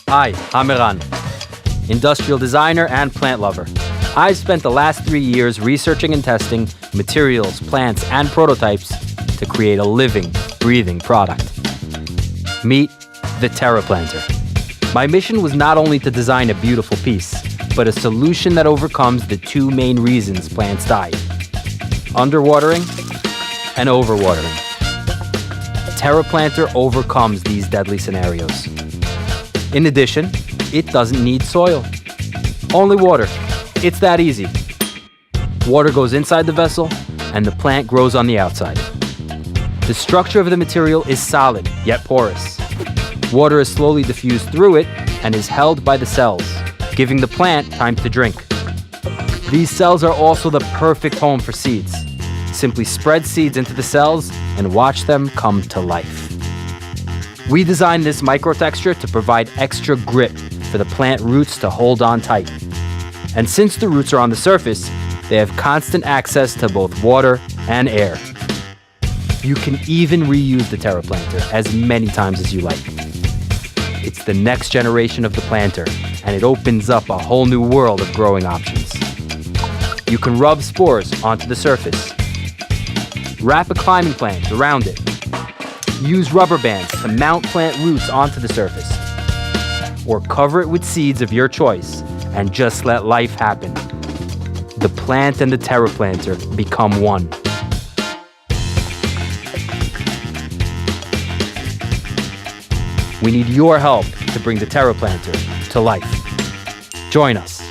Hi, I'm Iran, industrial designer and plant lover. I've spent the last 3 years researching and testing materials, plants, and prototypes to create a living, breathing product. Meet the terraplanter. My mission was not only to design a beautiful piece, but a solution that overcomes the two main reasons plants die: underwatering and overwatering. Terraplanter overcomes these deadly scenarios. In addition, it doesn't need soil. Only water. It's that easy. Water goes inside the vessel, and the plant grows on the outside. The structure of the material is solid, yet porous. Water is slowly diffused through it and is held by the cells, giving the plant time to drink. These cells are also the perfect home for seeds. Simply spread seeds into the cells and watch them come to life. We designed this microtexture to provide extra grip for the plant roots to hold on tight. And since the roots are on the surface, they have constant access to both water and air. You can even reuse the terraplanter as many times as you like. It's the next generation of the planter, and it opens up a whole new world of growing options. You can rub spores onto the surface, wrap a climbing plant around it, use rubber bands to mount plant roots onto the surface, or cover it with seeds of your choice and just let life happen. The plant and the terraplanter become one. We need your help to bring the terraplanter to life. Join us.